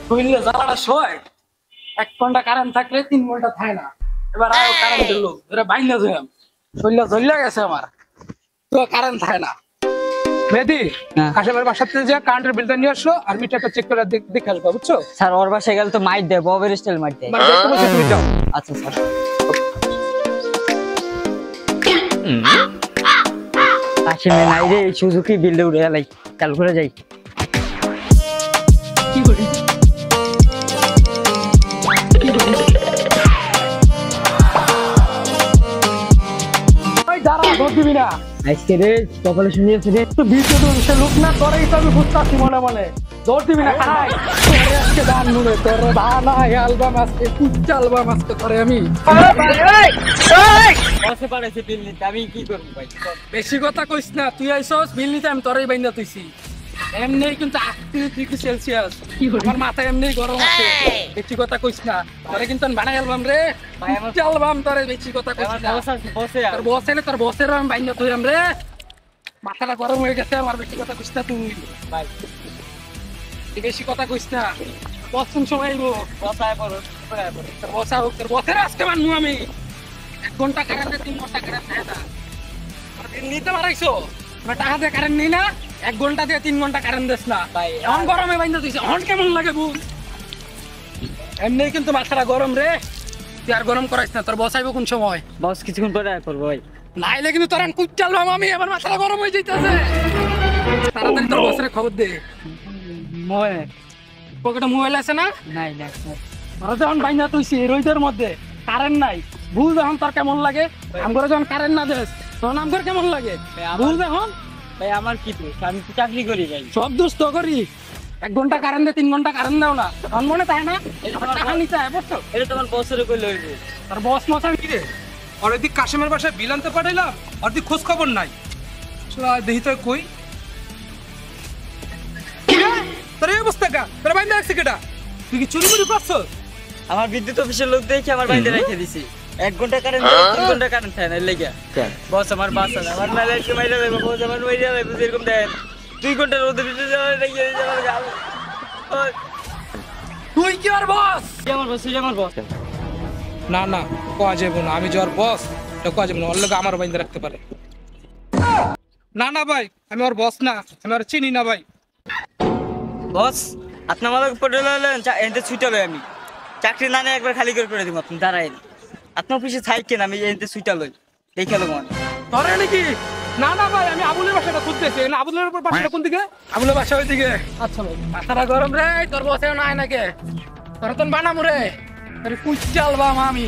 কইলে জ্বালাটা শোয় 1 ঘন্টা কারেন্ট থাকলে 3 ঘন্টা থাকে না। এবার আরো কারেন্ট এলো, এরা বাইন্দা ধুয়াম শরীরটা জ্বলিয়া গেছে আমার, তো কারেন্ট থাকে না। মেহেদি, কাশেমের বাসাতে যা কারেন্টের বিলটা নিয়ে আসো আর মিটারটা চেক করে দেখে আসবো, বুঝছো? স্যার ওর বাসায় গেলে তো মাইট দেয়, ববের স্টাইল মাইট দেয়। দেখতে বলছি, তুমি যাও। আচ্ছা স্যার। কাশেমে নাই রে, সুজুকি বিলটা উড়ে গেলাই, চালু করে যাই। কি করি দাঁড়া, ভোট দিবি না আজকে রে কপালে শুনিয়েছে রে। তো বিদ্যুৎ সে লোক না করেই তো আমি বুঝতেছি মনে মনে। ভোট দিবি না খাই আজকে ধান নুনে তোর ধান অ্যালবাম আজকে কুচ্চা অ্যালবাম আজকে করে আমি বসে পারেছে বিল নিতে, আমি কি করবো ভাই? বেশি কথা কইস না, তুই আইসস বিল নিতে আমি তোরই বাইন্দা তুইছি। এমনি কিন্তু 38 ডিগ্রি সেলসিয়াস আমার মাথায় এমনি গরম আছে, বেশি কথা কইস না। তোরে কিন্তু আমি বানাই অ্যালবাম রে, কুচ্চা অ্যালবাম তোরে, বেশি কথা কইস না। বসে তোর বস এলে তোর বসের আমি বাইন্দা তুইরাম রে, মাথাটা গরম হয়ে গেছে আমার, বেশি কথা কইস না তুই ভাই, তুই বেশি কথা কইস না। বস কোন সময় আইবো? বসায় পড়ো। তোর বসা হোক, তোর বসের আজকে মানবো আমি। 1 ঘন্টা কারেন্ট 3 ঘন্টা কারেন্ট নেয় না, নিতে মারাইছো টাকা দিয়ে কারেন্ট নেই না, 1 ঘন্টা দিয়ে 3 ঘন্টা কারেন্ট দেস না ভাই। এখন গরমে বাইন্দা দিছে, এখন কেমন লাগে বুঝ? এমনি কিন্তু মাথাটা গরম রে, তুই আর গরম করাইস না। তোর বসাইবো কোন সময়? বস কিছুক্ষণ পরে করবো ভাই। নাইলে কিন্তু তোর কুচ্চালবাম আমি, আমার মাথাটা গরম হয়ে যাইতেছে। তাড়াতাড়ি তোর বসের খবর দে। পকেটে মোবাইল আছে না? নাই না তোরা যখন বাইন্দা তুইছি রোদের মধ্যে কারেন্ট নাই, বুঝ এখন তোর কেমন লাগে? আমগরে যখন কারেন্ট না দেস তখন আমগর কেমন লাগে বুঝ এখন? ভাই আমার কি দোষ, আমি তো চাকরি করি ভাই। সব দোষ তো করি। 1 ঘন্টা কারেন্ট দে, 3 ঘন্টা কারেন্ট দাও না, তখন মনে তাই না টাকা নিতে হয়, বুঝছো? এটা তোমার বছরে কই লইবো? তার বস মশা কি রে? আর ওইদিক কাশেমের বাসায় বিল আনতে পাঠাইলাম, আর দিক খোঁজ খবর নাই। দেখি তো কই তোর এই অবস্থা কা, তোর বাইন্দা রাখছে কেটা? তুই কি চুরি মুড়ি করছো? আমার বিদ্যুৎ অফিসের লোক দেখে আমার বাইরে রেখে দিছি। 1 ঘন্টা কারেন্ট 3 ঘন্টা কারেন্ট থাকে না লেগে। বস আমার বাস আছে, আমার মেলা একটু মাইরা দেবো, বস আমার মাইরা দেবো, এরকম দেন 2 ঘন্টা রোদে ভিতরে যাওয়া রেখে দিছে আমার গাল। তুই কি আর বস? আমার বস, আমার বস। না না, কোয়া যাবে না, আমি যার বস এটা কোয়া যাবে না, ওর লোক আমার বাইন্দা রাখতে পারে। না না ভাই, আমি ওর বস না, আমি ওর চিনি না ভাই। বস আপনি আমাকে পড়ে লইলেন, এতে ছুটে লই আমি। চাকরি না নিয়ে একবার খালি করে দিব, আপনি দাঁড়াইন। আপনার অফিসে থাকেন, আমি এতে ছুটে লই, দেখে লো মনে ধরে নাকি? না না ভাই, আমি আবুলের বাসাটা খুঁজতেছি। না, আবুলের বাসাটা কোন দিকে? আমলে বাসা ওইদিকে। আচ্ছা ভাই, মাথাটা গরম রে, তোর বসেও নাই নাকি? তোর তো বানামু রে, তোর কুচ্চালবাম আমি।